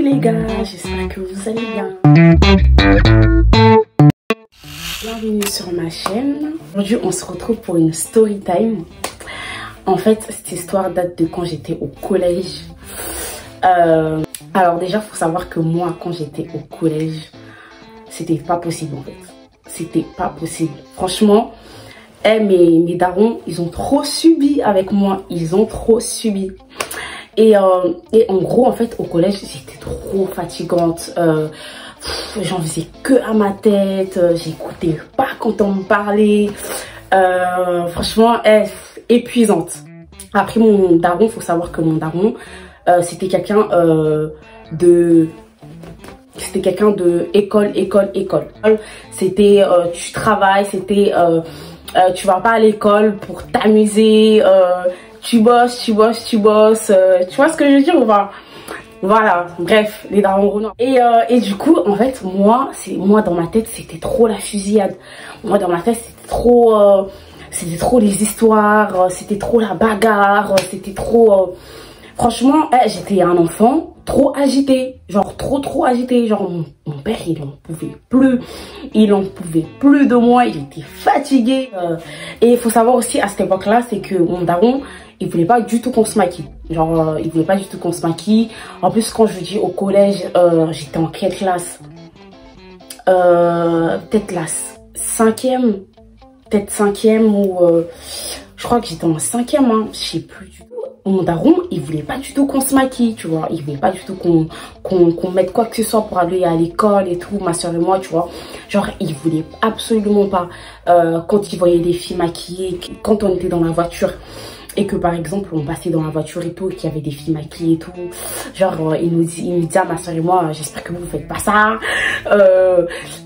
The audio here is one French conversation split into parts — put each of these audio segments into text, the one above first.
les gars, j'espère que vous allez bien. Bienvenue sur ma chaîne. Aujourd'hui on se retrouve pour une story time. En fait cette histoire date de quand j'étais au collège. Alors déjà faut savoir que moi quand j'étais au collège, c'était pas possible en fait. C'était pas possible. Franchement, mes darons, ils ont trop subi avec moi. Ils ont trop subi. Et en gros, en fait, au collège, j'étais trop fatigante. J'en faisais que à ma tête. J'écoutais pas quand on me parlait. Franchement, épuisante. Après, mon daron, faut savoir que mon daron, c'était quelqu'un de école. C'était tu travailles, c'était tu vas pas à l'école pour t'amuser, tu bosses. Tu vois ce que je veux dire ou pas? Voilà, bref, les darons renards. Et du coup, en fait, moi dans ma tête, c'était trop la fusillade. Moi dans ma tête, c'était trop les histoires, c'était trop la bagarre, c'était trop franchement, j'étais un enfant trop agité, genre trop agité, genre mon père il en pouvait plus de moi, il était fatigué. Et il faut savoir aussi à cette époque là, c'est que mon daron il voulait pas du tout qu'on se maquille, genre il voulait pas du tout qu'on se maquille. En plus quand je vous dis au collège, j'étais en quelle classe, peut-être la cinquième, ou je crois que j'étais en cinquième, hein, je sais plus du tout. Mon daron, il voulait pas du tout qu'on se maquille, tu vois. Il voulait pas du tout qu'on mette quoi que ce soit pour aller à l'école et tout, ma soeur et moi, tu vois. Genre, il voulait absolument pas. Quand il voyait des filles maquillées, quand on était dans la voiture et que par exemple on passait dans la voiture et tout, et qu'il y avait des filles maquillées et tout, genre il nous disait à ma soeur et moi, j'espère que vous faites pas ça.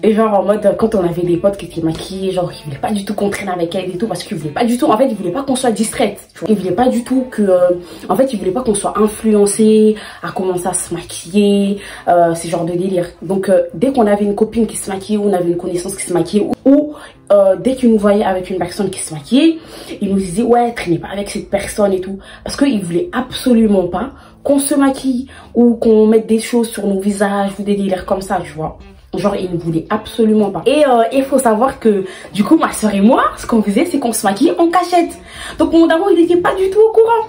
Et genre en mode, quand on avait des potes qui étaient maquillées, genre il voulait pas du tout qu'on traîne avec elles et tout, parce qu'il voulait pas du tout, en fait il voulait pas qu'on soit distraite, tu vois. Il voulait pas du tout que en fait il voulait pas qu'on soit influencé à commencer à se maquiller, ce genre de délire. Donc dès qu'on avait une copine qui se maquillait, ou on avait une connaissance qui se maquillait, ou dès qu'il nous voyait avec une personne qui se maquillait, il nous disait ouais, traînez pas avec cette personne et tout, parce qu'il voulait absolument pas qu'on se maquille ou qu'on mette des choses sur nos visages ou des délires comme ça, tu vois. Genre il ne voulait absolument pas. Et il faut savoir que du coup ma soeur et moi, ce qu'on faisait, c'est qu'on se maquillait en cachette. Donc mon daron il n'était pas du tout au courant.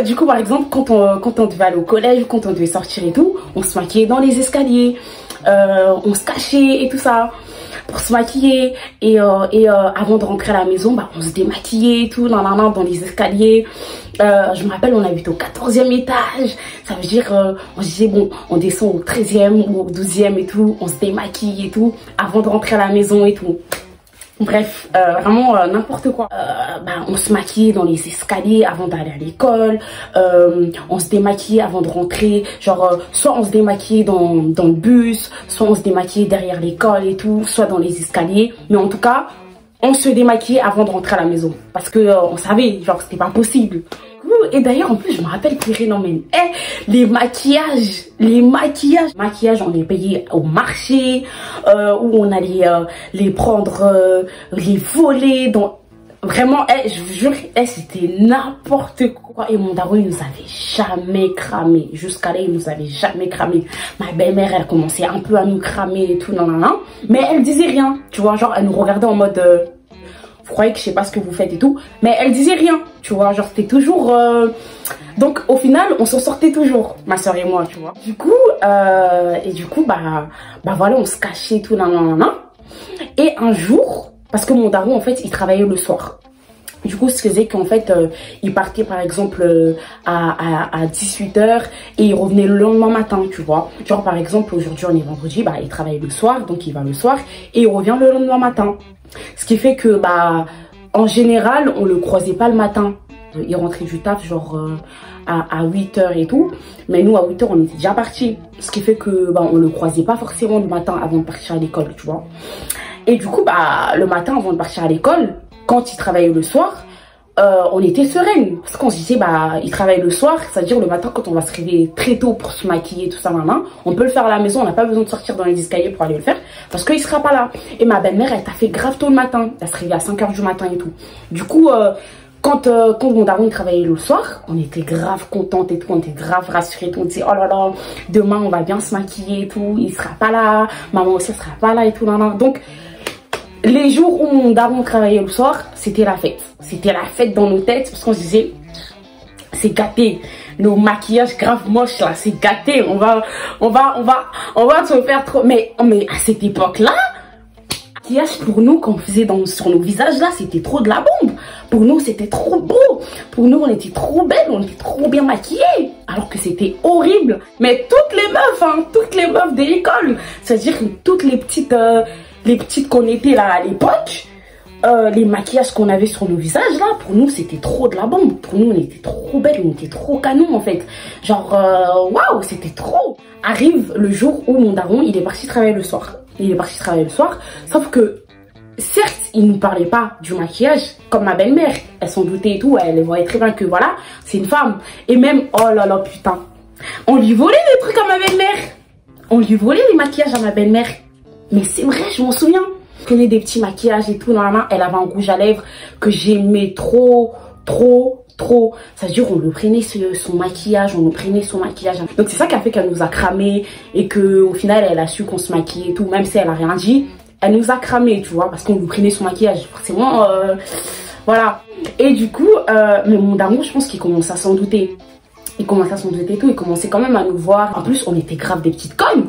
Du coup par exemple quand on devait aller au collège, quand on devait sortir et tout, on se maquillait dans les escaliers, on se cachait et tout ça pour se maquiller. Et avant de rentrer à la maison, bah on se démaquillait et tout dans les escaliers. Je me rappelle, on habite au 14e étage, ça veut dire on se disait bon, on descend au 13e ou au 12e et tout, on se démaquille et tout avant de rentrer à la maison et tout. Bref, vraiment n'importe quoi. Bah, on se maquillait dans les escaliers avant d'aller à l'école, on se démaquillait avant de rentrer, genre soit on se démaquillait dans le bus, soit on se démaquillait derrière l'école et tout, soit dans les escaliers, mais en tout cas on se démaquillait avant de rentrer à la maison, parce que on savait, genre c'était pas possible. Et d'ailleurs en plus je me rappelle pire, non mais les maquillages on les payait au marché, où on allait les prendre, les voler dans... Vraiment, je vous jure, c'était n'importe quoi. Et mon daron, il nous avait jamais cramé. Jusqu'à là, il nous avait jamais cramé. Ma belle-mère, elle commençait un peu à nous cramer et tout, non. Mais elle disait rien, tu vois. Genre, elle nous regardait en mode... vous croyez que je sais pas ce que vous faites et tout. Mais elle disait rien, tu vois. Genre, c'était toujours... Donc, au final, on s'en sortait toujours, ma soeur et moi, tu vois. Du coup, bah voilà, on se cachait et tout, non. Et un jour... Parce que mon daron, en fait, il travaillait le soir. Du coup, ce qui faisait qu'en fait, il partait par exemple à 18 h et il revenait le lendemain matin, tu vois. Genre par exemple, aujourd'hui on est vendredi, bah il travaille le soir, donc il va le soir et il revient le lendemain matin. Ce qui fait que, bah, en général, on le croisait pas le matin. Il rentrait du taf genre à 8 h et tout. Mais nous, à 8 h, on était déjà partis. Ce qui fait que, bah, on le croisait pas forcément le matin avant de partir à l'école, tu vois. Et du coup, bah, le matin, avant de partir à l'école, quand il travaillait le soir, on était sereine. Parce qu'on se disait, bah, il travaille le soir, c'est-à-dire le matin, quand on va se réveiller très tôt pour se maquiller, tout ça, on peut le faire à la maison, on n'a pas besoin de sortir dans les escaliers pour aller le faire, parce qu'il sera pas là. Et ma belle-mère, elle t'a fait grave tôt le matin. Elle se réveillait à 5 h du matin et tout. Du coup, Quand mon daron travaillait le soir, on était grave contente et tout, on était grave rassurée, tout. On disait, oh là là, demain on va bien se maquiller et tout, il sera pas là, maman aussi sera pas là et tout, nan, nan. Donc, les jours où mon daron travaillait le soir, c'était la fête. C'était la fête dans nos têtes, parce qu'on se disait, c'est gâté. Nos maquillages grave moches là, c'est gâté. On va se faire trop. Mais à cette époque-là, maquillage pour nous qu'on faisait sur nos visages là, c'était trop de la bombe. Pour nous, c'était trop beau. Pour nous, on était trop belles, on était trop bien maquillées. Alors que c'était horrible. Mais toutes les meufs, hein, toutes les meufs de l'école, c'est-à-dire que toutes les petites qu'on était là à l'époque, les maquillages qu'on avait sur nos visages là, pour nous c'était trop de la bombe. Pour nous on était trop belles, on était trop canon en fait. Genre waouh, c'était trop. Arrive le jour où mon daron il est parti travailler le soir. Sauf que certes il nous parlait pas du maquillage comme ma belle-mère. Elle s'en doutait et tout, elle voyait très bien que voilà, c'est une femme. Et même, oh là là putain, on lui volait des trucs à ma belle-mère. On lui volait les maquillages à ma belle-mère. Mais c'est vrai, je m'en souviens. Je prenais des petits maquillages et tout. Normalement, elle avait un rouge à lèvres que j'aimais trop. C'est-à-dire, on le prenait son maquillage, Donc, c'est ça qui a fait qu'elle nous a cramé et qu'au final, elle a su qu'on se maquillait et tout. Même si elle a rien dit, elle nous a cramé, tu vois, parce qu'on lui prenait son maquillage. Forcément, voilà. Et du coup, mais mon daron, je pense qu'il commençait à s'en douter. Il commençait quand même à nous voir. En plus, on était grave des petites connes.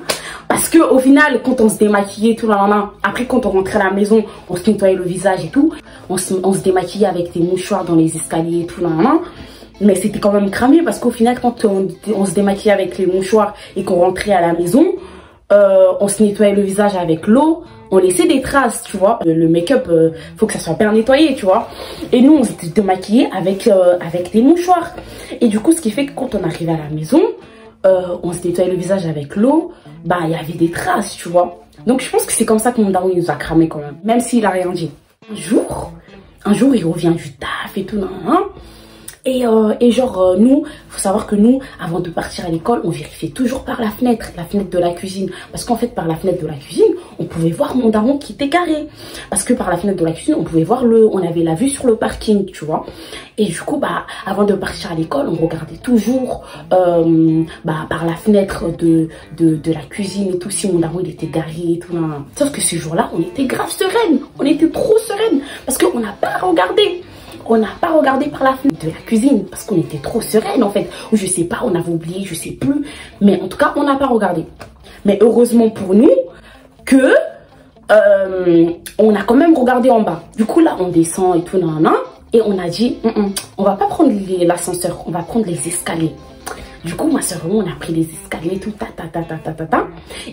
Parce que au final, quand on se démaquillait tout là, après quand on rentrait à la maison, on se nettoyait le visage et tout. On se démaquillait avec des mouchoirs dans les escaliers et tout là. Mais c'était quand même cramé parce qu'au final, quand on se démaquillait avec les mouchoirs et qu'on rentrait à la maison, on se nettoyait le visage avec l'eau. On laissait des traces, tu vois. Le make-up, faut que ça soit bien nettoyé, tu vois. Et nous, on s'était démaquillés avec des mouchoirs. Et du coup, ce qui fait que quand on arrivait à la maison, on se nettoyait le visage avec l'eau, bah, il y avait des traces, tu vois. Donc, je pense que c'est comme ça que mon daron, il nous a cramé quand même s'il a rien dit. Un jour, il revient du taf et tout, Et genre, nous, faut savoir que nous, avant de partir à l'école, on vérifiait toujours par la fenêtre de la cuisine. Parce qu'en fait, par la fenêtre de la cuisine, on pouvait voir mon daron qui était garé. Parce que par la fenêtre de la cuisine, on pouvait voir on avait la vue sur le parking, tu vois. Et du coup, bah, avant de partir à l'école, on regardait toujours, par la fenêtre de la cuisine et tout, si mon daron, il était garé et tout, Sauf que ce jour-là, on était grave sereine. On était trop sereine. Parce qu'on n'a pas regardé. On n'a pas regardé par la fenêtre de la cuisine parce qu'on était trop sereine en fait. Ou je sais pas, on avait oublié, je sais plus. Mais en tout cas, on n'a pas regardé. Mais heureusement pour nous que on a quand même regardé en bas. Du coup là, on descend et tout, et on a dit, on va pas prendre l'ascenseur, on va prendre les escaliers. Du coup, ma soeur et moi, on a pris les escaliers, tout,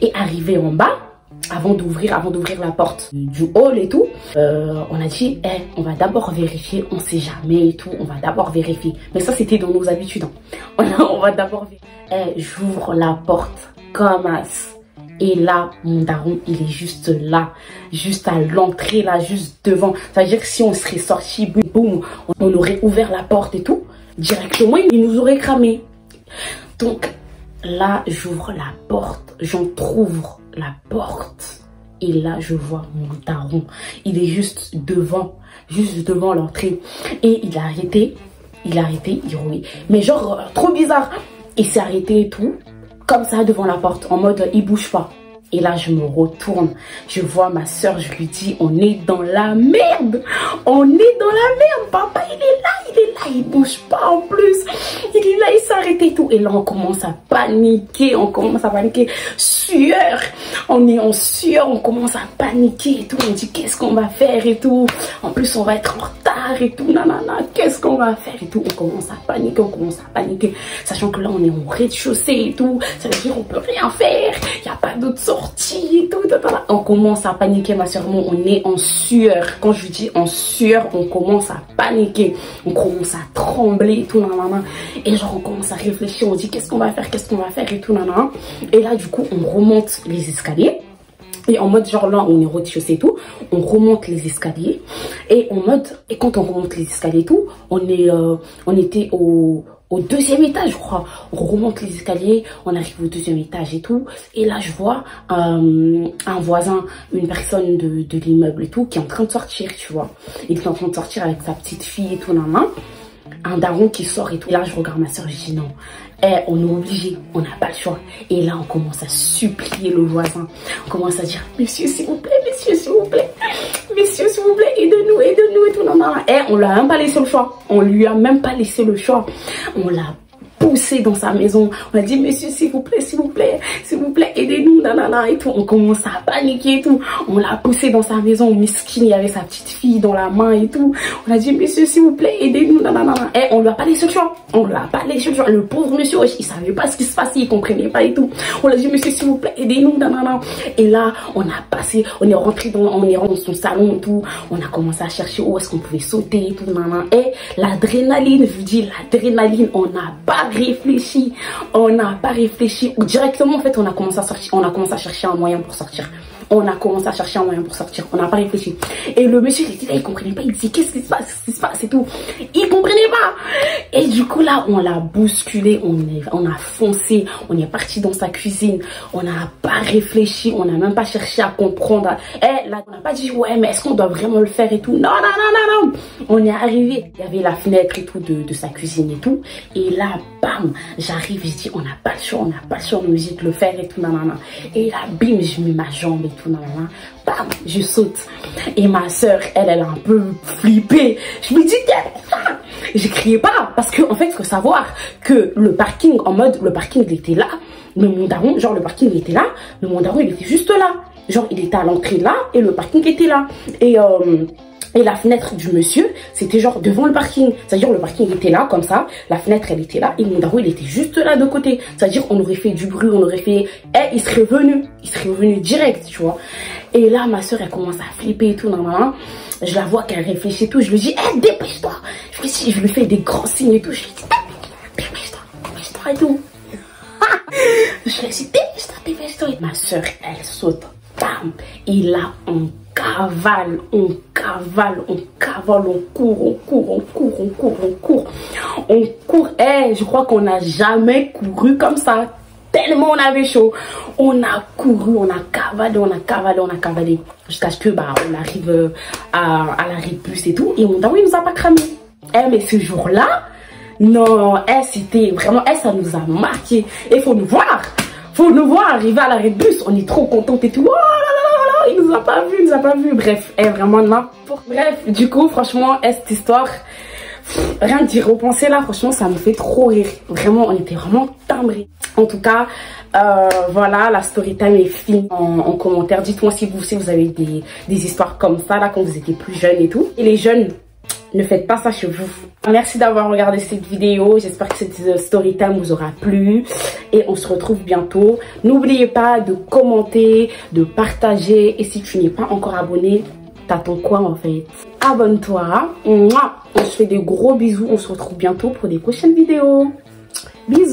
et arrivé en bas. Avant d'ouvrir la porte du hall et tout, on a dit, on va d'abord vérifier, on sait jamais et tout, on va d'abord vérifier. Mais ça, c'était dans nos habitudes. On va d'abord vérifier. J'ouvre la porte comme as. Et là, mon daron, il est juste là, juste à l'entrée, là, juste devant. Ça veut dire que si on serait sorti, boum, on aurait ouvert la porte et tout, directement, il nous aurait cramé. Donc, là, j'ouvre la porte, j'entrouvre la porte et là je vois mon daron, il est juste devant l'entrée et il a arrêté, il roulait, mais genre trop bizarre, il s'est arrêté et tout comme ça devant la porte en mode il bouge pas. Et là, je me retourne, je vois ma soeur, je lui dis, on est dans la merde, papa, il est là, il bouge pas en plus, il est là, il s'est arrêté et tout. Et là, on commence à paniquer, sueur, on est en sueur, on commence à paniquer et tout, on dit, qu'est-ce qu'on va faire et tout, en plus, on va être en retard et tout, qu'est-ce qu'on va faire et tout, on commence à paniquer, sachant que là, on est au rez-de-chaussée et tout, ça veut dire, on peut rien faire, il n'y a pas d'autre sortie et tout, on commence à paniquer, ma soeur, on est en sueur, quand je dis en sueur, on commence à paniquer, on commence à trembler et tout, et genre on commence à réfléchir, on dit qu'est-ce qu'on va faire et tout, et là du coup on remonte les escaliers. Et en mode genre là on est rez-de-chaussée et tout, on remonte les escaliers et quand on remonte les escaliers et tout, on était au au deuxième étage, je crois. On remonte les escaliers, on arrive au deuxième étage et tout. Et là, je vois un voisin, une personne de l'immeuble et tout, qui est en train de sortir, tu vois. Il est en train de sortir avec sa petite fille et tout, nan, nan. Un daron qui sort et tout. Et là, je regarde ma soeur, je dis non. On est obligé, on n'a pas le choix. Et là, on commence à supplier le voisin. On commence à dire, monsieur, s'il vous plaît, monsieur, s'il vous plaît. Monsieur, s'il vous plaît, aidez-nous et tout. Non, non. On l'a même pas laissé le choix. On lui a même pas laissé le choix. On l'a poussé dans sa maison. On a dit, monsieur, s'il vous plaît, aidez-nous, nanana, et tout. On commence à paniquer et tout. On l'a poussé dans sa maison. Miskin, il y avait sa petite fille dans la main et tout. On a dit, monsieur, s'il vous plaît, aidez-nous, nanana. On lui a pas laissé le choix. On lui a pas laissé le choix. Le pauvre monsieur, il savait pas ce qui se passait, il comprenait pas et tout. On a dit, monsieur, s'il vous plaît, aidez-nous, nanana. Et là, on est rentré dans son salon et tout. On a commencé à chercher où est-ce qu'on pouvait sauter et tout, nanana. Et l'adrénaline, je vous dis, l'adrénaline, on n'a pas réfléchi. Directement, en fait, on a commencé à chercher un moyen pour sortir. On n'a pas réfléchi. Et le monsieur, il était là, il comprenait pas. Il disait, qu'est-ce qui se passe et tout. Il comprenait pas. Et du coup, là, on l'a bousculé. On a foncé. On est parti dans sa cuisine. On n'a pas réfléchi. On n'a même pas cherché à comprendre. Et là, on n'a pas dit, ouais, mais est-ce qu'on doit vraiment le faire et tout. Non. On est arrivé. Il y avait la fenêtre et tout de sa cuisine et tout. Et là, bam, j'arrive, je dis, on n'a pas le choix, on est obligé de le faire et tout, nanana. Et là, bim, je mets ma jambe et tout, nanana. Bam, je saute. Et ma soeur, elle a un peu flippé. Je me dis, je criais pas. Parce que, en fait, il faut savoir que le parking, il était là. Mais mon daron, genre, le parking, il était là. Mais mon daron, il était juste là. Genre, il était à l'entrée là. Et le parking était là. Et la fenêtre du monsieur, c'était genre devant le parking. C'est-à-dire le parking était là, comme ça. La fenêtre, elle était là. Et mon daron, il était juste là de côté. C'est-à-dire on aurait fait du bruit, on aurait fait... il serait venu direct, tu vois. Et là, ma soeur, elle commence à flipper et tout. Nan. Je la vois qu'elle réfléchit et tout. Je lui dis, dépêche-toi. Je lui fais des grands signes et tout. Je lui dis, dépêche-toi et tout. Je lui dis, dépêche-toi. Et ma soeur, elle saute. Bam. Et là, on cavale, on court. Je crois qu'on n'a jamais couru comme ça. Tellement on avait chaud. On a couru, on a cavalé. Jusqu'à ce que, on arrive à l'arrêt de bus et tout. Et mon daron, il nous a pas cramé. Mais ce jour-là, non, c'était vraiment, ça nous a marqué. Et faut nous voir arriver à l'arrêt de bus. On est trop contente et tout. Il nous a pas vu. Bref, vraiment n'importe. Bref, du coup, franchement, cette histoire, rien d'y repenser là, franchement, ça me fait trop rire. Vraiment, on était vraiment timbrés. En tout cas, voilà, la story time est finie. En commentaire, dites-moi si vous avez des histoires comme ça là quand vous étiez plus jeunes et tout. Et les jeunes, ne faites pas ça chez vous. Merci d'avoir regardé cette vidéo. J'espère que cette story time vous aura plu. Et on se retrouve bientôt. N'oubliez pas de commenter, de partager. Et si tu n'es pas encore abonné, t'attends quoi en fait? Abonne-toi. On se fait des gros bisous. On se retrouve bientôt pour des prochaines vidéos. Bisous.